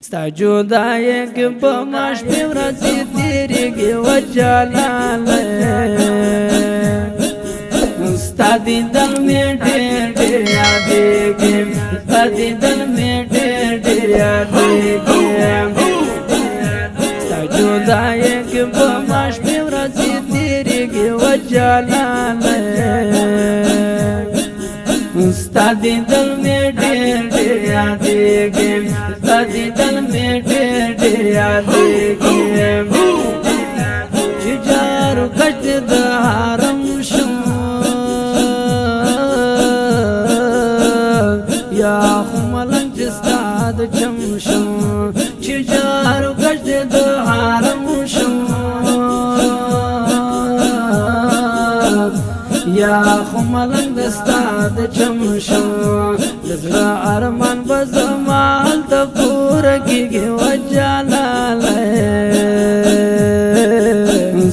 ستا جدائی که با ماش پیورسی تیریگی و جلاله ستا دیدن می ډیر ډیر یادیگیم ستا دیدن می ډیر ډیر یادیگیم ستا جدائی که با ماش پیورسی تیریگی و جلاله ستا دیدن می ډیر ډیر یادیگیم ستا دیدن می ډیر ډیر یادیگیم چې جارو کشت د حرم شم یا خو ملنګ چې ستا د چم شم چې جارو کشت د حرم شم یا خو ملنګ د ستا د چم شم د زړه ارمان به زما هلته پوره کېږي وجلاله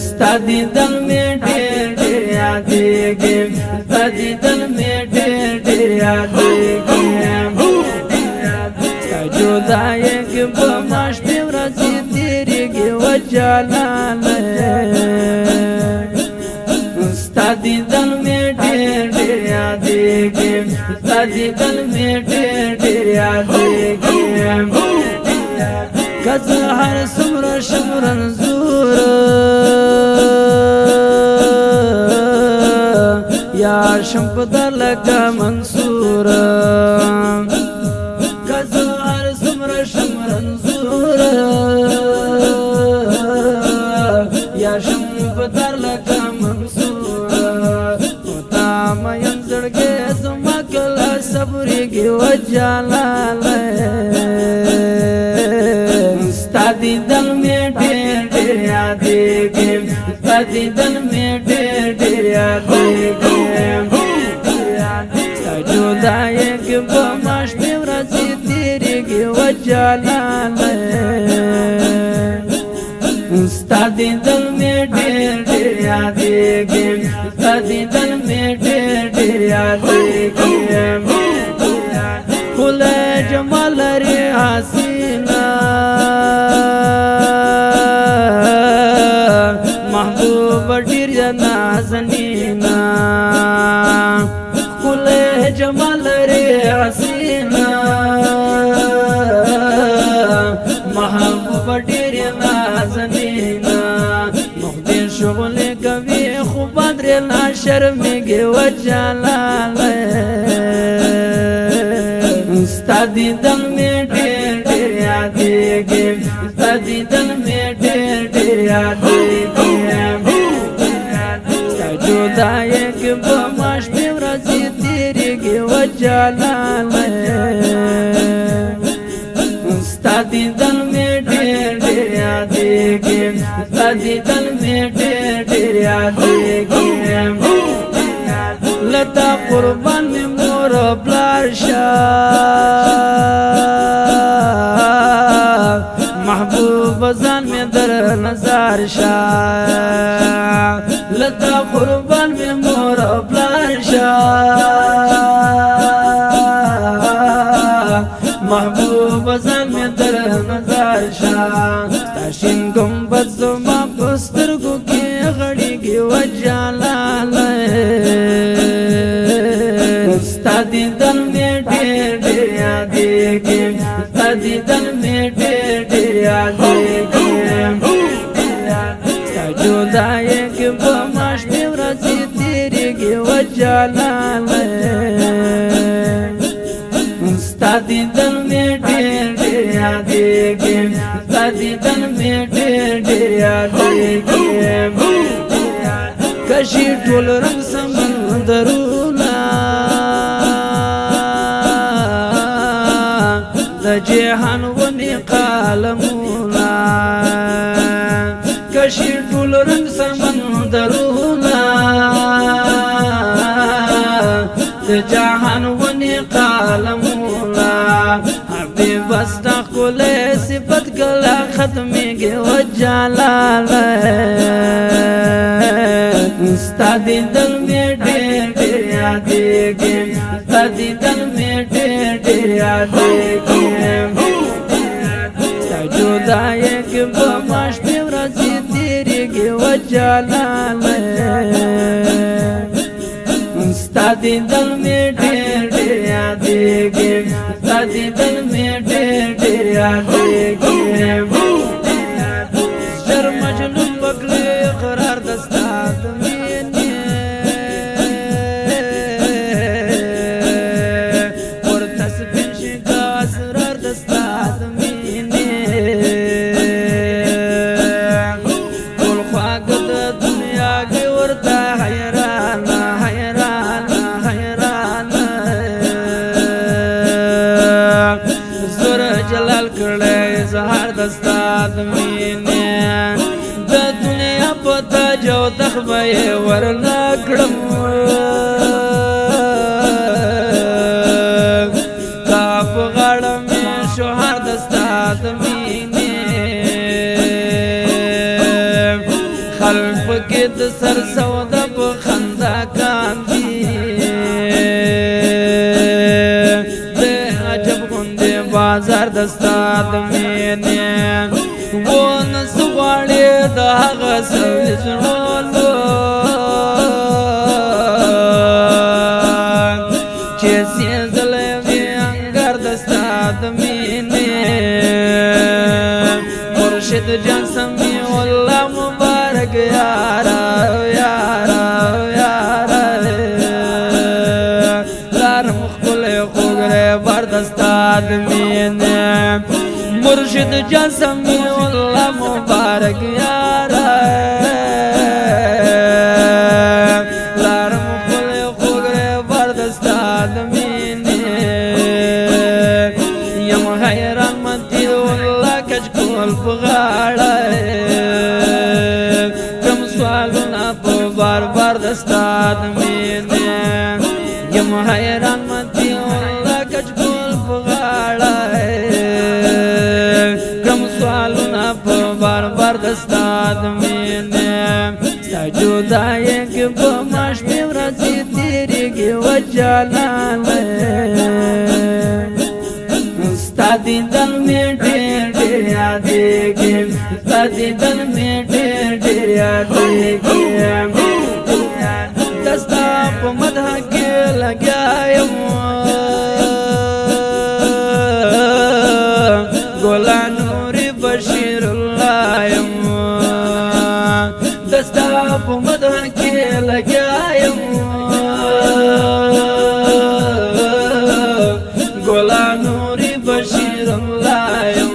ستا دیدن مې ډېر ډېر یادېږي ستا دیدن مې ډېر ډېر یادېږي ستا جدایۍ کې به ما شپې ورځې تېرېږي وجلاله ستا دیدن مې ډېر ډېر یادېږي ستا دیدن مې ډېر ډېر یادېږي که زه هر څومره شم رنځوره یا شم په در لکه منصوره که زه هر څومره شم رنځوره یا شم په در لکه منصوره تا مین زړګی زما کله صبرېږي وجلاله ستا دیدن مې ډېر ډېر یادېږي ستا دیدن مې ډېر ډېر یادېږي ستا جدایۍ کې به ما شپې ورځې تېرېږي وجلاله ستا دیدن مې ډېر ډېر یادېږي ستا دیدن مې ډېر ډېر یادېږي ښکلی جمال لري حسینه محبوبه ډېر یې نازنینه ښکلی جمال لري حسینه محبوبه ډېر یې نازنینه مخدې شغلې کوي خو بدرې نه شرمېږي وجلاله ستا دیدن مې ډېر ډېر یادېږي ستا دیدن مې ډېر ډېر یادېږي ستا جدایۍ کې به ما شپې ورځې تېرېږي وجلاله ستا دیدن مې ډېر ډېر یادېږي ستا دیدن مې ډېر ډېر یادېږي له تا قربان مې مور پلار شه محبوبه ځان مې در نظر شه له تا قربان مې مور پلار شه محبوبه ځان مې در نظر شه ستا شین ګمبد زما په سترګو کې غړېږي وجلاله ستا دیدن مې ډېر ډېر یادېږي ستا دیدن مې ډېر ډېر یادېږي ستا جدایۍ کې به ما شپې ورځې تېرېږي وجلاله ستا دیدن مې ډېر ډېر یادېږي ستا دیدن مې ډېر ډېر یادېږي کشي ټول رنګ سمندرونه د جهان ونې قلمونه کشي ټول رنګ سمندرونه د جهان ونې قلمونه حبیب ستا ښکلی صفت کله ختمېږي وجلاله ستا دیدن مې ډېر ډېر یادېږي ستا دیدن مې ډېر ډېر یادېږي جدای کې به ما شپې ورځې تېرېږي و جلاله ستا دیدن مې ډېر ډېر یادېږي ستا دیدن مې ډېر ډېر یادېږي ژر مجنون پکړې قرار د ستا د مینې ورته سپین شي کا اسرار د ستا د مینې ټول خواږه د دنیا کې ورته حیرانه حیرانه حیرانه زور جلال کړی اظهار د ستا د مینې د دنیا په تاج او تخت به یې ورنه کړم ستا په غاړه مې شوهر د ستا د مینې خلک پکې د سر سودا په خندا کاندي د عجب غوندې بازار د ستا د مینې و نس غواړې د هغه سړي زړولو چې سېزلی وي انګار د ستا د مینې مرشد جان سمیع الله مبارک یارا یارا یارا لار مخبل خوږ رهبر د ستا د مینې مرشد جان سمیع الله مبارک یارا لار مخبل خوږ رهبر د ستا د مینې یم حیران متی الله کچ کول په غاړه کم سوالونه په بار بار د ستا د مینې یم حیران متی الله کچ کول په غاړه کم سوالونه په بار بار د ستا د مینې ستا جدایۍ کې به ما شپې ورځې تېرېږي و جلاله ستا دیدن مې ډېر ډېر یادېږي ستا دیدن مې ډېر ډېر یادېږي د ستا په مدح کې لګیا یم ګلا نوري بشیر الله یم د ستا په مدح کې لګیا یم ګلا نوري بشیر الله یم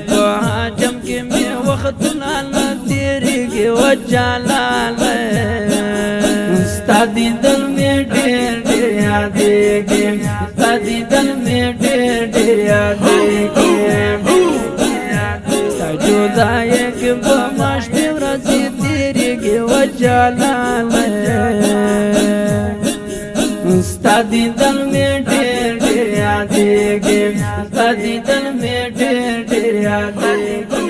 په حجم کې مې وختونه نه تېرېږي و جلاله ستا دیدن مې ډېر ډېر یادېږي ستا دیدن مې ډېر ډېر یادېږي ستا جدایۍ کې به ما شپې ورځې تېرېږي و جلاله ستا دیدن مې ډېر ډېر یادېږي ستا دیدن مې ډېر ډېر یادېږي